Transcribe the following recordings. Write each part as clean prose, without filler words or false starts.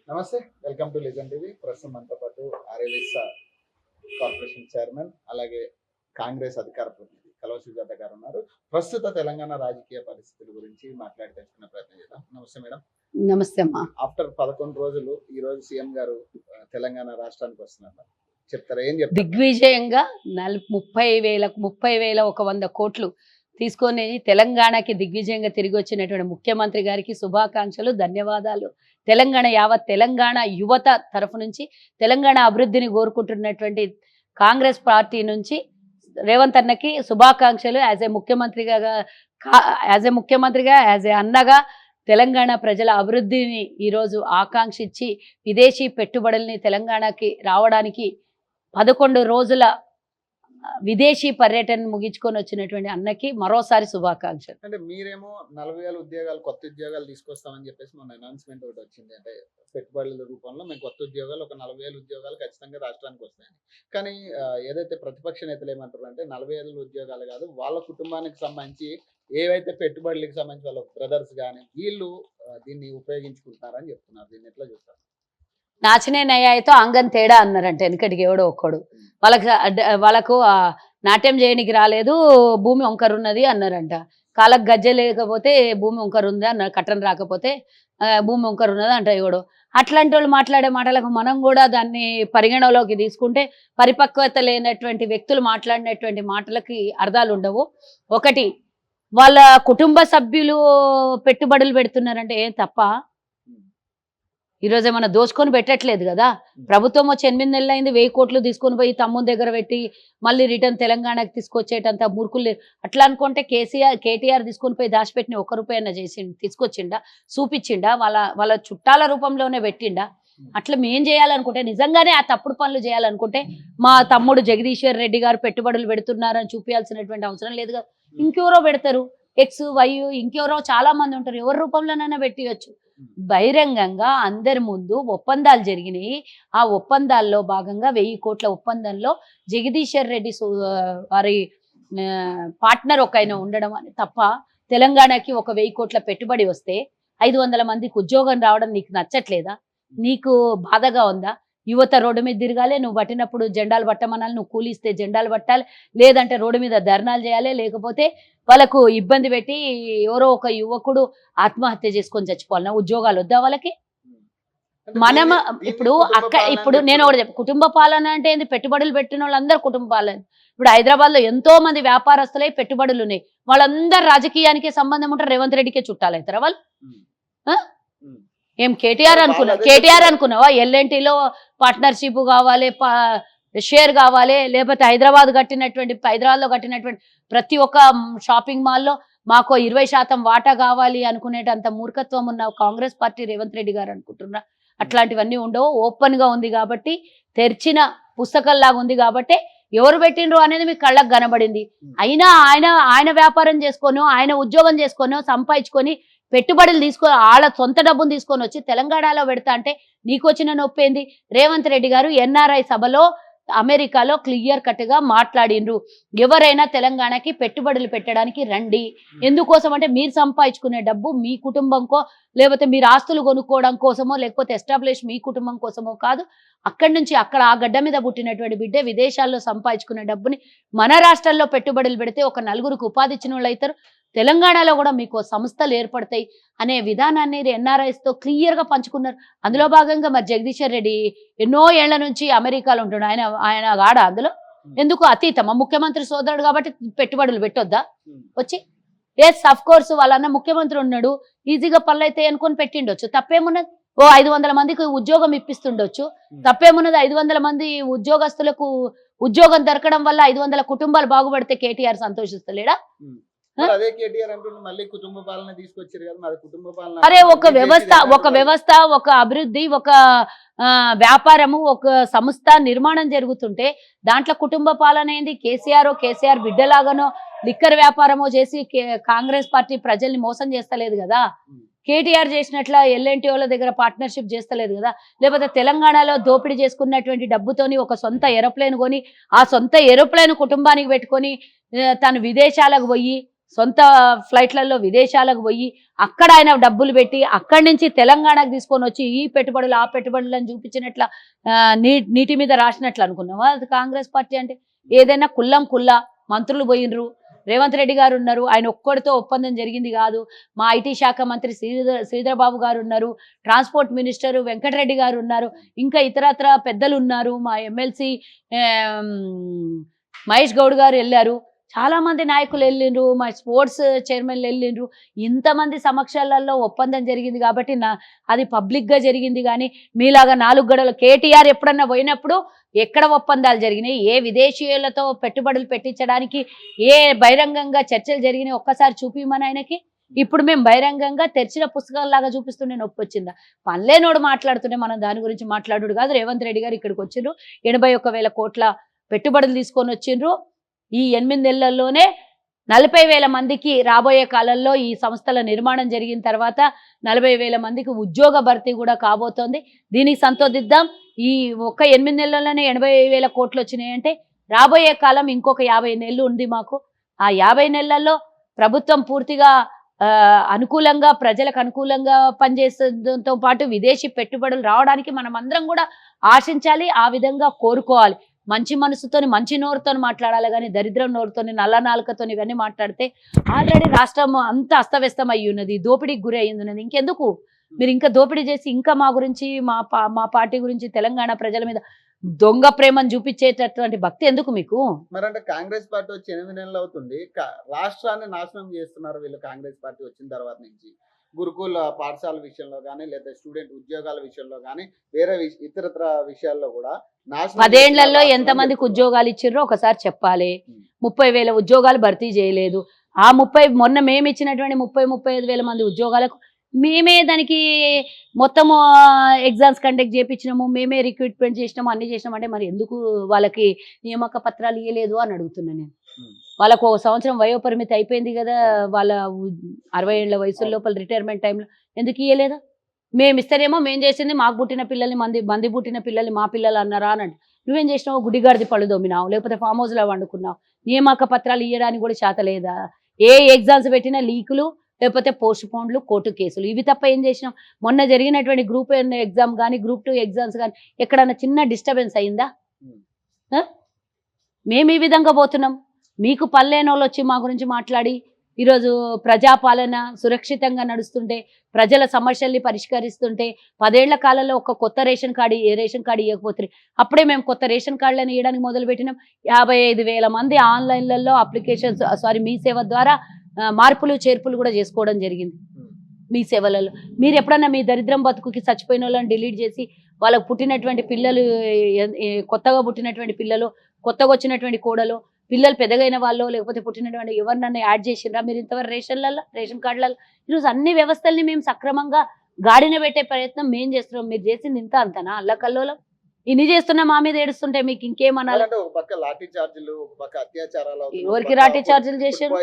నమస్తే, welcome to legend TV. ప్రస్తుతం మనతో పాటు ఆర్యవైశ్య కార్పొరేషన్ చైర్మన్, అలాగే కాంగ్రెస్ అధికార ప్రతినిధి కల్వ సుజాత గారు ఉన్నారు. ప్రస్తుత తెలంగాణ రాజకీయ పరిస్థితుల గురించి మాట్లాడి తెలుసుకునే ప్రయత్నం చేద్దాం. నమస్తే మేడం. నమస్తే అమ్మా. ఆఫ్టర్ 11 రోజులు ఈ రోజు సీఎం గారు తెలంగాణ రాష్ట్రానికి వస్తున్నారు. చెప్తారా, ఏం చెప్తారు? దిగ్విజయంగా 30,100 కోట్లు తీసుకొని తెలంగాణకి దిగ్విజయంగా తిరిగి వచ్చినటువంటి ముఖ్యమంత్రి గారికి శుభాకాంక్షలు, ధన్యవాదాలు. యావత్ తెలంగాణ యువత తరఫు నుంచి, తెలంగాణ అభివృద్ధిని కోరుకుంటున్నటువంటి కాంగ్రెస్ పార్టీ నుంచి రేవంత్ అన్నకి శుభాకాంక్షలు. యాజ్ ఏ ముఖ్యమంత్రిగా యాజ్ ఏ అన్నగా తెలంగాణ ప్రజల అభివృద్ధిని ఈరోజు ఆకాంక్షించి విదేశీ పెట్టుబడుల్ని తెలంగాణకి రావడానికి 11 రోజుల విదేశీ పర్యటన ముగించుకొని వచ్చినటువంటి అన్నకి మరోసారి శుభాకాంక్షలు. అంటే మీరేమో 40,000 ఉద్యోగాలు, కొత్త ఉద్యోగాలు తీసుకొస్తామని చెప్పేసి మొన్న అనౌన్స్మెంట్ ఒకటి వచ్చింది. అంటే పెట్టుబడుల రూపంలో మేము కొత్త ఉద్యోగాలు, ఒక 40,000 ఉద్యోగాలు ఖచ్చితంగా రాష్ట్రానికి వస్తాయని. కానీ ఏదైతే ప్రతిపక్ష నేతలు ఏమంటారు అంటే 40,000 ఉద్యోగాలు కాదు, వాళ్ళ కుటుంబానికి సంబంధించి ఏవైతే పెట్టుబడులకు సంబంధించి వాళ్ళ బ్రదర్స్ కానీ వీళ్ళు దీన్ని ఉపయోగించుకుంటున్నారని చెప్తున్నారు. దీన్ని ఎట్లా చూస్తారు? నాచనే నయాయితో ఆంగన్ తేడా అన్నారంట వెనకటికి ఎవడో ఒక్కడు. వాళ్ళకు నాట్యం చేయడానికి రాలేదు, భూమి వంకరున్నది అన్నారంట. కాళ్ళకు గజ్జె లేకపోతే భూమి వంకరుంది అన్నారు, కట్టం రాకపోతే భూమి వంకరున్నది అంట ఎవడో. అట్లాంటి వాళ్ళు మాట్లాడే మాటలకు మనం కూడా దాన్ని పరిగణలోకి తీసుకుంటే పరిపక్వత లేనటువంటి వ్యక్తులు మాట్లాడినటువంటి మాటలకి అర్థాలు ఉండవు. ఒకటి, వాళ్ళ కుటుంబ సభ్యులు పెట్టుబడులు పెడుతున్నారంటే ఏం తప్ప? ఈరోజు ఏమన్నా దోచుకొని పెట్టట్లేదు కదా. ప్రభుత్వం వచ్చి 8 నెలలు అయింది, 1000 కోట్లు తీసుకొని పోయి తమ్ముని దగ్గర పెట్టి మళ్ళీ రిటర్న్ తెలంగాణకి తీసుకొచ్చేటంత మూర్ఖులు. అట్లా అనుకుంటే కేటీఆర్ తీసుకొని పోయి దాచిపెట్టిన 1 రూపాయన తీసుకొచ్చిండా, చూపించిండా, వాళ్ళ చుట్టాల రూపంలోనే పెట్టిండా. అట్లా మేం చేయాలనుకుంటే, నిజంగానే ఆ తప్పుడు పనులు చేయాలనుకుంటే మా తమ్ముడు జగదీశ్వర్ రెడ్డి గారు పెట్టుబడులు పెడుతున్నారని చూపించాల్సినటువంటి అవసరం లేదు కదా. ఇంకెవరో పెడతారు, ఎక్స్ వై ఇంకెవరో చాలా మంది ఉంటారు, ఎవరి రూపంలోనైనా పెట్టియచ్చు. బహిరంగంగా అందరి ముందు ఒప్పందాలు జరిగినాయి. ఆ ఒప్పందాల్లో భాగంగా 1000 కోట్ల ఒప్పందంలో జగదీశ్వర్ రెడ్డి వారి పార్ట్నర్ ఒక ఆయన ఉండడం అని తప్ప, తెలంగాణకి ఒక 1000 కోట్ల పెట్టుబడి వస్తే 500 మందికి ఉద్యోగం రావడం నీకు నచ్చట్లేదా? నీకు బాధగా ఉందా? యువత రోడ్డు మీద తిరగాలి, నువ్వు పట్టినప్పుడు జెండాలు పట్టమనాలి, నువ్వు కూలిస్తే జెండాలు పట్టాలి, లేదంటే రోడ్డు మీద ధర్నాలు చేయాలి, లేకపోతే వాళ్ళకు ఇబ్బంది పెట్టి ఎవరో ఒక యువకుడు ఆత్మహత్య చేసుకొని చచ్చిపోవాలన్నా? ఉద్యోగాలు వద్దా వాళ్ళకి? మనం ఇప్పుడు నేను ఒకటి కుటుంబ పాలన అంటే ఏంది? పెట్టుబడులు పెట్టిన వాళ్ళందరూ కుటుంబ పాలన. ఇప్పుడు హైదరాబాద్ లో ఎంతో మంది వ్యాపారస్తులై పెట్టుబడులు ఉన్నాయి, వాళ్ళందరూ రాజకీయానికే సంబంధం ఉంటారు, రేవంత్ రెడ్డికే చుట్టాలు అవుతారా వాళ్ళు? ఏం కేటీఆర్ అనుకున్నావా? ఎల్ఎన్టీలో పార్ట్నర్షిప్ కావాలి, షేర్ కావాలి, లేకపోతే హైదరాబాద్లో కట్టినటువంటి ప్రతి ఒక్క షాపింగ్ మాల్లో మాకు 20% వాటా కావాలి అనుకునేటంత మూర్ఖత్వం ఉన్న కాంగ్రెస్ పార్టీ రేవంత్ రెడ్డి గారు అనుకుంటున్నా. అట్లాంటివన్నీ ఉండవు. ఓపెన్ గా ఉంది కాబట్టి, తెరిచిన పుస్తకంలాగా ఉంది కాబట్టి ఎవరు పెట్టిండ్రు అనేది మీకు కళ్ళకు కనబడింది. అయినా ఆయన వ్యాపారం చేసుకోను, ఆయన ఉద్యోగం చేసుకోను, సంపాదించుకొని పెట్టుబడులు తీసుకొని వాళ్ళ సొంత డబ్బును తీసుకొని వచ్చి తెలంగాణలో పెడతా అంటే నీకు వచ్చిన నొప్పి ఏంది? రేవంత్ రెడ్డి గారు ఎన్ఆర్ఐ సభలో అమెరికాలో క్లియర్ కట్ గా మాట్లాడిండ్రు, ఎవరైనా తెలంగాణకి పెట్టుబడులు పెట్టడానికి రండి. ఎందుకోసం అంటే మీరు సంపాదించుకునే డబ్బు మీ కుటుంబంకో, లేకపోతే మీరు ఆస్తులు కొనుక్కోవడం కోసమో, లేకపోతే ఎస్టాబ్లిష్ మీ కుటుంబం కోసమో కాదు. అక్కడి నుంచి అక్కడ ఆ గడ్డ మీద పుట్టినటువంటి బిడ్డే విదేశాల్లో సంపాదించుకునే డబ్బుని మన రాష్ట్రాల్లో పెట్టుబడులు పెడితే ఒక 4గురికి ఉపాధి ఇచ్చిన వాళ్ళు అవుతారు. తెలంగాణలో కూడా మీకు సంస్థలు ఏర్పడతాయి అనే విధానాన్ని ఎన్ఆర్ఐస్తో క్లియర్గా పంచుకున్నారు. అందులో భాగంగా మరి జగదీశ్వర్ రెడ్డి ఎన్నో ఏళ్ల నుంచి అమెరికాలో ఉంటున్నాడు. ఆయన గాడ అందులో ఎందుకు అతీతమా? ముఖ్యమంత్రి సోదరుడు కాబట్టి పెట్టుబడులు పెట్టొద్దా వచ్చి? ఎస్, అఫ్ కోర్స్ వాళ్ళన్న ముఖ్యమంత్రి ఉన్నాడు, ఈజీగా పనులు అయితే అనుకొని పెట్టిండొచ్చు, తప్పేమున్నది? 500 మందికి ఉద్యోగం ఇప్పిస్తుండొచ్చు, తప్పేమున్నది? 500 మంది ఉద్యోగస్తులకు ఉద్యోగం దొరకడం వల్ల 500 కుటుంబాలు బాగుపడితే కేటీఆర్ సంతోషిస్తలేడా? అరే, ఒక వ్యవస్థ, ఒక అభివృద్ధి, ఒక వ్యాపారము, ఒక సంస్థ నిర్మాణం జరుగుతుంటే దాంట్లో కుటుంబ పాలన ఏంది? కేసీఆర్ బిడ్డలాగానో లిక్కర్ వ్యాపారమో చేసి కాంగ్రెస్ పార్టీ ప్రజల్ని మోసం చేస్తలేదు కదా. కేటీఆర్ చేసినట్ల ఎల్ఎన్టీ వాళ్ళ దగ్గర పార్ట్నర్షిప్ చేస్తలేదు కదా. లేకపోతే తెలంగాణలో దోపిడీ చేసుకున్నటువంటి డబ్బుతోని ఒక సొంత ఏరోప్లేన్ కొని, ఆ సొంత ఏరోప్లేన్ కుటుంబానికి పెట్టుకొని తను విదేశాలకు పోయి సొంత ఫ్లైట్లలో విదేశాలకు పోయి అక్కడ ఆయన డబ్బులు పెట్టి అక్కడి నుంచి తెలంగాణకు తీసుకొని వచ్చి ఈ పెట్టుబడులు ఆ పెట్టుబడులను చూపించినట్ల నీటి మీద రాసినట్లు అనుకున్నావా అది కాంగ్రెస్ పార్టీ అంటే? ఏదైనా కుల్లా మంత్రులు పోయినరు, రేవంత్ రెడ్డి గారు ఉన్నారు, ఆయన ఒక్కడితో ఒప్పందం జరిగింది కాదు. మా ఐటీ శాఖ మంత్రి శ్రీధర్ బాబు గారు ఉన్నారు, ట్రాన్స్పోర్ట్ మినిస్టర్ వెంకటరెడ్డి గారు ఉన్నారు, ఇంకా ఇతరత్ర పెద్దలు ఉన్నారు, మా ఎమ్మెల్సీ మహేష్ గౌడ్ గారు వెళ్ళారు, చాలా మంది నాయకులు వెళ్ళిండ్రు, మా స్పోర్ట్స్ చైర్మన్లు వెళ్ళిండ్రు. ఇంతమంది సమక్షాలలో ఒప్పందం జరిగింది కాబట్టి అది పబ్లిక్గా జరిగింది. కానీ మీలాగా 4 గడలు కేటీఆర్ ఎప్పుడన్నా పోయినప్పుడు ఎక్కడ ఒప్పందాలు జరిగినాయి, ఏ విదేశీయులతో పెట్టుబడులు పెట్టించడానికి ఏ బహిరంగంగా చర్చలు జరిగినాయి ఒక్కసారి చూపిమని ఆయనకి. ఇప్పుడు మేము బహిరంగంగా తెరిచిన పుస్తకాలలాగా చూపిస్తుండే నొప్పి వచ్చిందా? పనిలేనోడు మాట్లాడుతుంటే మనం దాని గురించి మాట్లాడు కాదు. రేవంత్ రెడ్డి గారు ఇక్కడికి వచ్చిండ్రు, 81,000 కోట్ల పెట్టుబడులు తీసుకొని వచ్చిండ్రు. ఈ 8 నెలల్లోనే 40,000 మందికి రాబోయే కాలంలో ఈ సంస్థల నిర్మాణం జరిగిన తర్వాత 40,000 మందికి ఉద్యోగ భర్తీ కూడా కాబోతోంది. దీనికి సంతోషిద్దాం. ఈ ఒక్క 8 నెలల్లోనే 80,000 కోట్లు వచ్చినాయంటే రాబోయే కాలం ఇంకొక 50 నెలలు ఉంది మాకు. ఆ 50 నెలల్లో ప్రభుత్వం పూర్తిగా అనుకూలంగా ప్రజలకు అనుకూలంగా పనిచేసడంతో పాటు విదేశీ పెట్టుబడులు రావడానికి మనం అందరం కూడా ఆశించాలి, ఆ విధంగా కోరుకోవాలి. మంచి మనసుతోని మంచి నోరుతోని మాట్లాడాలి కానీ దరిద్రం నోరుతోని నల్ల నాలుకతోని ఇవన్నీ మాట్లాడితే ఆల్రెడీ రాష్ట్రం అంత అస్తవ్యస్తం అయ్యి ఉన్నది, దోపిడీకి గురి అయ్యింది ఉన్నది. ఇంకెందుకు మీరు ఇంకా దోపిడీ చేసి ఇంకా మా గురించి మా పార్టీ గురించి తెలంగాణ ప్రజల మీద దొంగ ప్రేమను చూపించేటటువంటి భక్తి ఎందుకు మీకు? మరి అంటే కాంగ్రెస్ పార్టీ వచ్చి 8 నెలలు అవుతుంది, రాష్ట్రాన్ని నాశనం చేస్తున్నారు వీళ్ళు. కాంగ్రెస్ పార్టీ వచ్చిన తర్వాత నుంచి గురుకుల పాఠశాల విషయంలో కానీ లేదా స్టూడెంట్ ఉద్యోగాల విషయంలో కానీ వేరే ఇతరత్ర విషయాల్లో కూడా 10 ఏళ్లలో ఎంతమందికి ఉద్యోగాలు ఇచ్చిర్రో ఒకసారి చెప్పాలి. 30,000 ఉద్యోగాలు భర్తీ చేయలేదు. ఆ మొన్న మేము ఇచ్చినటువంటి 35,000 మంది ఉద్యోగాలకు మేమే దానికి మొత్తం ఎగ్జామ్స్ కండక్ట్ చేయించినాము, మేమే రిక్రూట్మెంట్ చేసినాము, అన్ని చేసినాము. అంటే మరి ఎందుకు వాళ్ళకి నియామక పత్రాలు ఇవ్వలేదు అని అడుగుతున్నాను నేను. వాళ్ళకు 1 సంవత్సరం వయోపరిమితి అయిపోయింది కదా, వాళ్ళ 60 ఏళ్ల వయసు లోపల రిటైర్మెంట్ టైంలో ఎందుకు ఇవ్వలేదు? మేము ఇస్తేనేమో మేము చేసింది మాకు పుట్టిన పిల్లల్ని మంది పుట్టిన పిల్లల్ని మా పిల్లలు అన్నారా అన్నట్టు. నువ్వేం చేసినావు? గుడిగాడిది పళ్ళు దొమ్మినావు, లేకపోతే ఫామ్ హౌస్లో వండుకున్నావు. నియామక పత్రాలు ఇవ్వడానికి కూడా చేత లేదా? ఏ ఎగ్జామ్స్ పెట్టినా లీకులు, లేకపోతే పోస్ట్ పోన్లు, కోర్టు కేసులు, ఇవి తప్ప ఏం చేసినాం? మొన్న జరిగినటువంటి గ్రూప్ ఎగ్జామ్ కానీ గ్రూప్ 2 ఎగ్జామ్స్ కానీ ఎక్కడన్నా చిన్న డిస్టర్బెన్స్ అయిందా? మేము ఈ విధంగా పోతున్నాం. మీకు పల్లెనోళ్ళు వచ్చి మా గురించి మాట్లాడి ఈరోజు ప్రజాపాలన సురక్షితంగా నడుస్తుంటే, ప్రజల సమస్యల్ని పరిష్కరిస్తుంటే 10 ఏళ్ల కాలంలో ఒక కొత్త రేషన్ కార్డు ఇవ్వకపోతే అప్పుడే మేము కొత్త రేషన్ కార్డులను ఇవ్వడానికి మొదలుపెట్టినాం. 55,000 మంది ఆన్లైన్లలో అప్లికేషన్స్ మీ సేవ ద్వారా మార్పులు చేర్పులు కూడా చేసుకోవడం జరిగింది మీ సేవలలో. మీరు ఎప్పుడన్నా మీ దరిద్రం బతుకుకి చచ్చిపోయిన వాళ్ళని డిలీట్ చేసి వాళ్ళకు పుట్టినటువంటి పిల్లలు, కొత్తగా పుట్టినటువంటి పిల్లలు, కొత్తగా వచ్చినటువంటి కోడలు, పిల్లలు పెద్దగైన వాళ్ళు, లేకపోతే పుట్టినటువంటి ఎవరినన్నా యాడ్ చేసిండ్రా మీరు ఇంతవరకు రేషన్ కార్డులలో? ఈరోజు అన్ని వ్యవస్థల్ని మేము సక్రమంగా గాడిన పెట్టే ప్రయత్నం మేము చేస్తున్నాం. మీరు చేసింది ఇంత అంతనా? అల్లకల్లోలం ఇన్ని చేస్తున్నా మా మీద ఏడుస్తుంటే మీకు ఇంకేమనాలి? ఒక పక్క లాఠీ చార్జీలు, ఒక పక్క అత్యాచారాలు, ఎవరికి లాఠీ చార్జీలు చేశారు?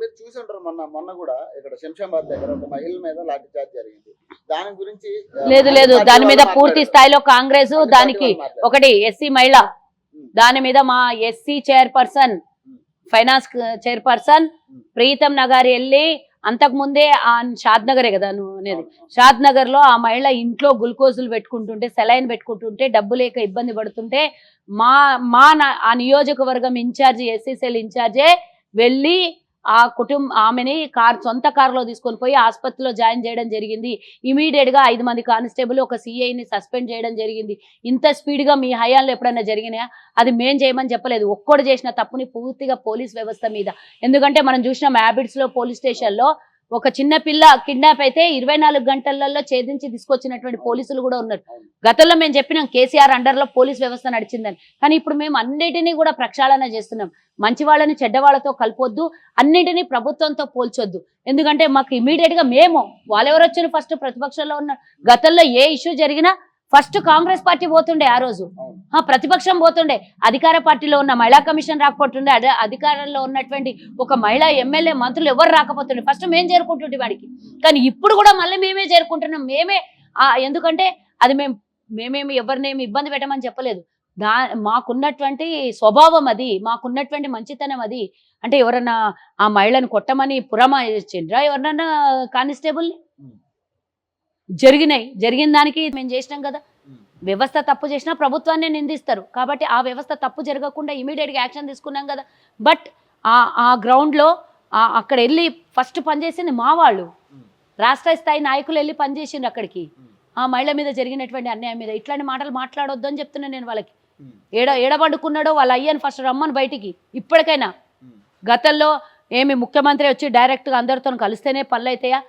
మీరు చూసి ఉంటారు. మొన్న కూడా ఇక్కడ శంషాబాద్ దగ్గర ఒక మహిళ మీద లాఠీ చార్జ్ జరిగింది. దాని గురించి లేదు దాని మీద పూర్తి స్థాయిలో కాంగ్రెస్ దానికి ఒకటి ఎస్సీ మహిళ, దాని మీద మా SC chairperson, finance chairperson Pritam Nagar వెళ్ళి, అంతకుముందే ఆ షాద్ నగరే కదా నువ్వు అనేది, షాద్ నగర్ లో ఆ మహిళ ఇంట్లో గ్లూకోజులు పెట్టుకుంటుంటే, సెలైన్ పెట్టుకుంటుంటే, డబ్బు లేక ఇబ్బంది పడుతుంటే ఆ నియోజకవర్గం ఇన్ఛార్జి, ఎస్సీ సెల్ ఇన్ఛార్జే వెళ్ళి ఆమెని సొంత కారులో తీసుకొని పోయి ఆసుపత్రిలో జాయిన్ చేయడం జరిగింది. ఇమీడియట్ గా 5 మంది కానిస్టేబుల్, ఒక సిఐని సస్పెండ్ చేయడం జరిగింది. ఇంత స్పీడ్ గా మీ హయాంలో ఎప్పుడైనా జరిగినాయా? అది మేం చేయమని చెప్పలేదు. ఒక్కడు చేసిన తప్పుని పూర్తిగా పోలీస్ వ్యవస్థ మీద. ఎందుకంటే మనం చూసిన హ్యాబిట్స్ లో పోలీస్ స్టేషన్ లో ఒక చిన్న పిల్ల కిడ్నాప్ అయితే 24 గంటలలో ఛేదించి తీసుకొచ్చినటువంటి పోలీసులు కూడా ఉన్నారు. గతంలో మేము చెప్పినాం కేసీఆర్ అండర్ లో పోలీస్ వ్యవస్థ నడిచిందని. కానీ ఇప్పుడు మేము అన్నిటినీ కూడా ప్రక్షాళన చేస్తున్నాం. మంచి వాళ్ళని చెడ్డవాళ్లతో కలపొద్దు, అన్నింటినీ ప్రభుత్వంతో పోల్చొద్దు. ఎందుకంటే మాకు ఇమీడియట్ గా వాళ్ళెవరు వచ్చిన ఫస్ట్ ప్రతిపక్షంలో ఉన్న, గతంలో ఏ ఇష్యూ జరిగినా ఫస్ట్ కాంగ్రెస్ పార్టీ పోతుండే, ఆ రోజు ప్రతిపక్షం పోతుండే. అధికార పార్టీలో ఉన్న మహిళా కమిషన్ రాకపోతుండే, అధికారంలో ఉన్నటువంటి ఒక మహిళా ఎమ్మెల్యే మంత్రులు ఎవరు రాకపోతుండే, ఫస్ట్ మేము చేరుకుంటుండే వాడికి. కానీ ఇప్పుడు కూడా మళ్ళీ మేమే చేరుకుంటున్నాం. ఎందుకంటే అది మేమేమి ఎవరినేమి ఇబ్బంది పెట్టమని చెప్పలేదు. దా మాకున్నటువంటి స్వభావం అది, మాకున్నటువంటి మంచితనం అది. అంటే ఎవరన్నా ఆ మహిళను కొట్టమని పురమాయించిండ్రా ఎవరినన్నా కానిస్టేబుల్ని? ఉమ్, జరిగిన దానికి మేము చేసినాం కదా. ఉమ్, వ్యవస్థ తప్పు చేసినా ప్రభుత్వాన్నే నిందిస్తారు. కాబట్టి ఆ వ్యవస్థ తప్పు జరగకుండా ఇమీడియట్గా యాక్షన్ తీసుకున్నాం కదా. బట్ ఆ గ్రౌండ్లో అక్కడ వెళ్ళి ఫస్ట్ పనిచేసింది మా వాళ్ళు, ఉమ్, రాష్ట్ర స్థాయి నాయకులు వెళ్ళి పనిచేసిండ్రు అక్కడికి. ఉమ్, ఆ మహిళ మీద జరిగినటువంటి అన్యాయం మీద ఇట్లాంటి మాటలు మాట్లాడొద్దు అని చెప్తున్నాను నేను వాళ్ళకి. ఉమ్, ఏడబడుకున్నాడో వాళ్ళ అయ్యని ఫస్ట్ రమ్మని బయటికి ఇప్పటికైనా. ఉమ్, గతంలో ఏమి ముఖ్యమంత్రి వచ్చి డైరెక్ట్గా అందరితో కలిస్తేనే పనులు అవుతాయా?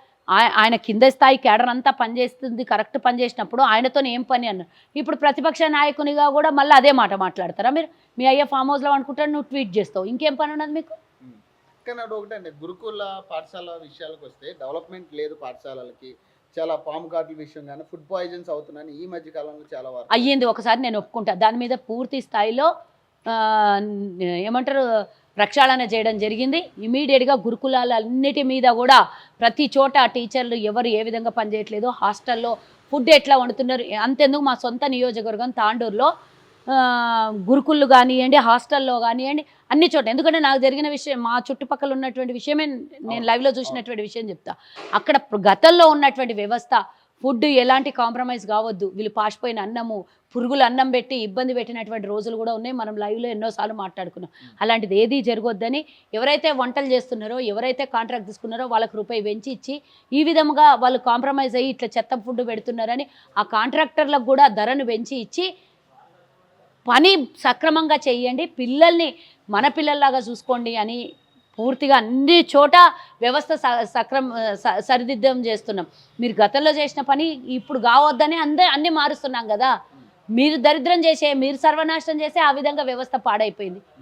ఆయన కింద స్థాయి కేడర్ అంతా పనిచేస్తుంది, కరెక్ట్ పనిచేసినప్పుడు ఆయనతో ఏం పని అన్నారు. ఇప్పుడు ప్రతిపక్ష నాయకునిగా కూడా మళ్ళీ అదే మాట మాట్లాడతారా మీరు? మీ అయ్యే ఫామ్ హౌస్లో అనుకుంటాడు, నువ్వు ట్వీట్ చేస్తావు, ఇంకేం పని ఉన్నది మీకు? ఉమ్. కానీ అది ఒకటండి, గురుకుల పాఠశాల విషయాలకు వస్తే డెవలప్మెంట్ లేదు పాఠశాలలకి. చాలా పాము కాట్ల విషయం కానీ ఫుడ్ పాయిజన్స్ అవుతున్నాయని ఈ మధ్య కాలంలో చాలా వరకు అయ్యింది. ఒకసారి నేను ఒప్పుకుంటా, దాని మీద పూర్తి స్థాయిలో ఆ, ఏమంటారు ప్రక్షాళన చేయడం జరిగింది. ఇమీడియట్గా గురుకులాలన్నిటి మీద కూడా ప్రతి చోట టీచర్లు ఎవరు ఏ విధంగా పనిచేయట్లేదు, హాస్టల్లో ఫుడ్ ఎట్లా వండుతున్నారు. అంతెందుకు మా సొంత నియోజకవర్గం తాండూరులో గురుకుళ్ళు కానివ్వండి, హాస్టల్లో కానివ్వండి, అన్ని చోట్ల. ఎందుకంటే నాకు జరిగిన విషయం, మా చుట్టుపక్కల ఉన్నటువంటి విషయమే నేను లైవ్లో చూసినటువంటి విషయం చెప్తా. అక్కడ గతంలో ఉన్నటువంటి వ్యవస్థ ఫుడ్ ఎలాంటి కాంప్రమైజ్ కావద్దు, వీళ్ళు పాసిపోయిన అన్నము, పురుగులు అన్నం పెట్టి ఇబ్బంది పెట్టినటువంటి రోజులు కూడా ఉన్నాయి. మనం లైవ్లో ఎన్నోసార్లు మాట్లాడుకున్నాం. అలాంటిది ఏదీ జరగొద్దని ఎవరైతే వంటలు చేస్తున్నారో, ఎవరైతే కాంట్రాక్ట్ తీసుకున్నారో వాళ్ళకి రూపాయి పెంచి ఇచ్చి ఈ విధంగా వాళ్ళు కాంప్రమైజ్ అయ్యి ఇట్లా చెత్త ఫుడ్ పెడుతున్నారని ఆ కాంట్రాక్టర్లకు కూడా ధరను పెంచి ఇచ్చి పని సక్రమంగా చేయండి, పిల్లల్ని మన పిల్లల్లాగా చూసుకోండి అని పూర్తిగా అన్ని చోట వ్యవస్థ సరిదిద్దం చేస్తున్నాం. మీరు గతంలో చేసిన పని ఇప్పుడు కావద్దని అన్నీ మారుస్తున్నాం కదా. మీరు దరిద్రం చేసే, మీరు సర్వనాశనం చేసే ఆ విధంగా వ్యవస్థ పాడైపోయింది.